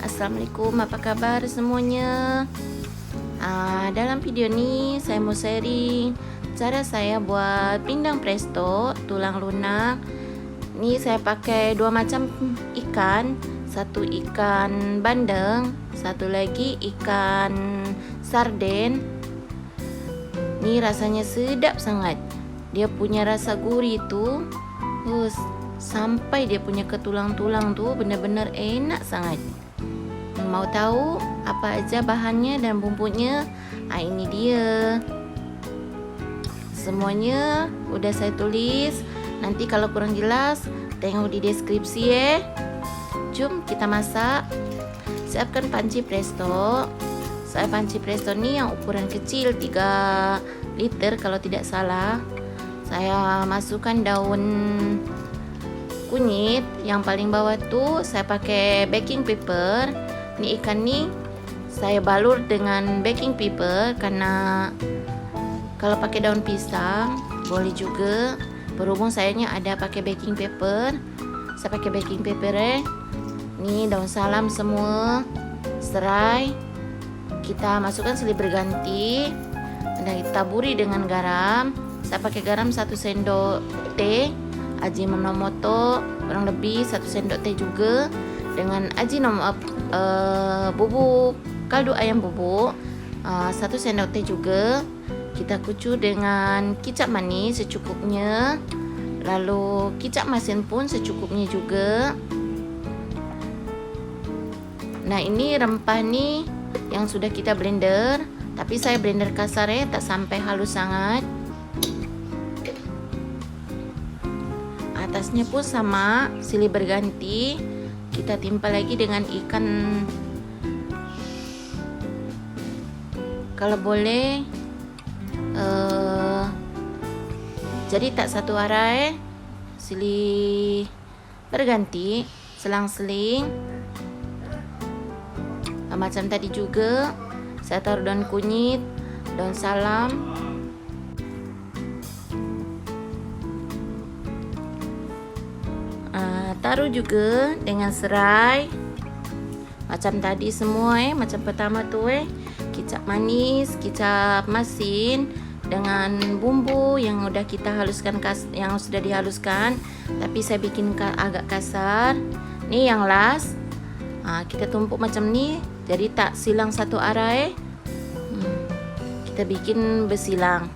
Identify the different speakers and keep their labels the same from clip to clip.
Speaker 1: Assalamualaikum, apa kabar semuanya? Dalam video ni saya mau sharing cara saya buat pindang presto tulang lunak. Ni saya pakai dua macam ikan, satu ikan bandeng, satu lagi ikan sarden. Ni rasanya sedap sangat. Dia punya rasa gurih tu sampai dia punya ke tulang-tulang tu benar-benar enak sangat. Mau tahu apa aja bahannya dan bumbunya? Ini dia. Semuanya udah saya tulis. Nanti kalau kurang jelas, tengok di deskripsi ya. Jom kita masak. Siapkan panci presto. Saya panci presto ni yang ukuran kecil 3 liter kalau tidak salah. Saya masukkan daun kunyit. Yang paling bawah tu saya pakai baking paper. Ni ikan ni saya balur dengan baking paper karena kalau pakai daun pisang boleh juga. Berhubung sayanya ada pakai baking paper, saya pakai baking paper Ni daun salam semua, serai. Kita masukkan silih berganti dan kita taburi dengan garam. Saya pakai garam 1 sendok teh, Ajinomoto kurang lebih 1 sendok teh juga, dengan bubuk kaldu ayam bubuk 1 sendok teh juga. Kita kucu dengan kicap manis secukupnya, lalu kicap masin pun secukupnya juga. Nah, ini rempah ni yang sudah kita blender, tapi saya blender kasar tak sampai halus sangat. Atasnya pun sama, silih berganti. Kita timpa lagi dengan ikan. Kalau boleh jadi tak satu arah silih berganti, selang-seling. Macam tadi juga saya taruh daun kunyit, daun salam, taruh juga dengan serai macam tadi semua macam pertama tu kicap manis, kicap masin dengan bumbu yang udah kita haluskan, yang sudah dihaluskan, tapi saya bikin agak kasar. Ni yang last, kita tumpuk macam ni, jadi tak silang satu arah kita bikin bersilang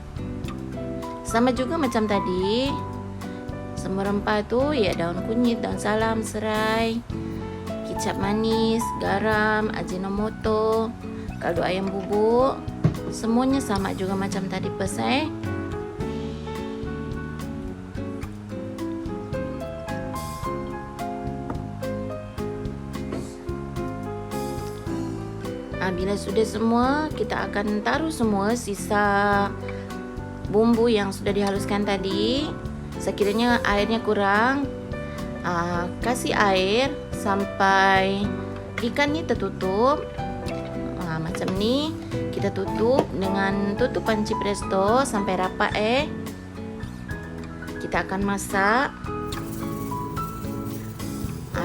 Speaker 1: sama juga macam tadi. Semua rempah tu daun kunyit, daun salam, serai, kicap manis, garam, ajinomoto, kaldu ayam bubuk, semuanya sama juga macam tadi pesai. Bila sudah semua, kita akan taruh semua sisa bumbu yang sudah dihaluskan tadi. Sekiranya airnya kurang, kasih air sampai ikan ni tertutup. Macam ni, kita tutup dengan tutup panci presto sampai rapat Kita akan masak.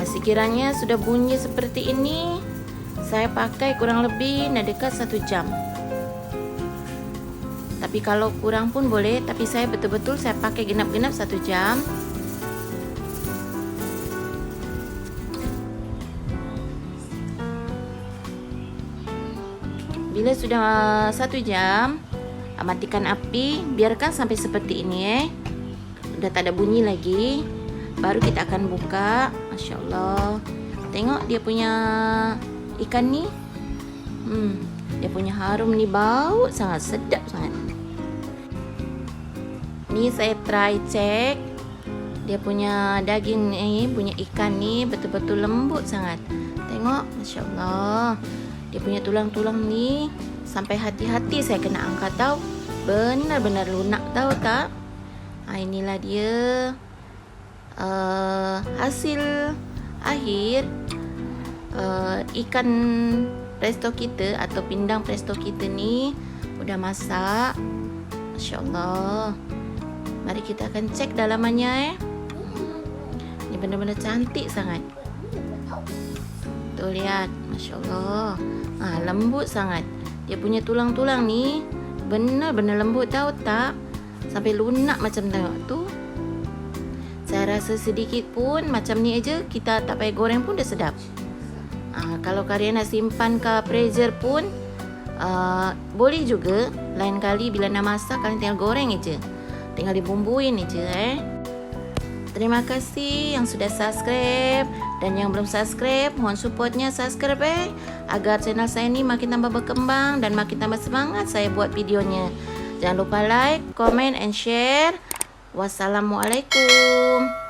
Speaker 1: Sekiranya sudah bunyi seperti ini, saya pakai kurang lebih dekat 1 jam. Tapi kalau kurang pun boleh, tapi saya betul-betul saya pakai genap-genap 1 jam. Bila sudah 1 jam, matikan api, biarkan sampai seperti ini Udah tak ada bunyi lagi. Baru kita akan buka. Masya Allah, tengok dia punya ikan ni. Dia punya harum ni, bau sangat sedap sangat. Ni saya try cek dia punya daging ni, punya ikan ni betul-betul lembut sangat. Tengok, Masya Allah, dia punya tulang-tulang ni sampai hati-hati saya kena angkat tahu. Benar-benar lunak tahu tak? Inilah dia hasil akhir ikan presto kita atau pindang presto kita ni udah masak. Masya Allah. Mari kita akan cek dalamannya Ini benar-benar cantik sangat. Tuh lihat, Masya Allah. Lembut sangat. Dia punya tulang-tulang ni benar-benar lembut, tahu tak? Sampai lunak macam tengok tu. Saya rasa sedikit pun macam ni aja, kita tak payah goreng pun dah sedap. Kalau kalian nak simpan ke freezer pun boleh juga. Lain kali bila nak masak, kalian tinggal goreng aja, tinggal dibumbuin aja. Terima kasih yang sudah subscribe, dan yang belum subscribe mohon supportnya subscribe agar channel saya ni makin tambah berkembang dan makin tambah semangat saya buat videonya. Jangan lupa like, comment and share. Wassalamualaikum.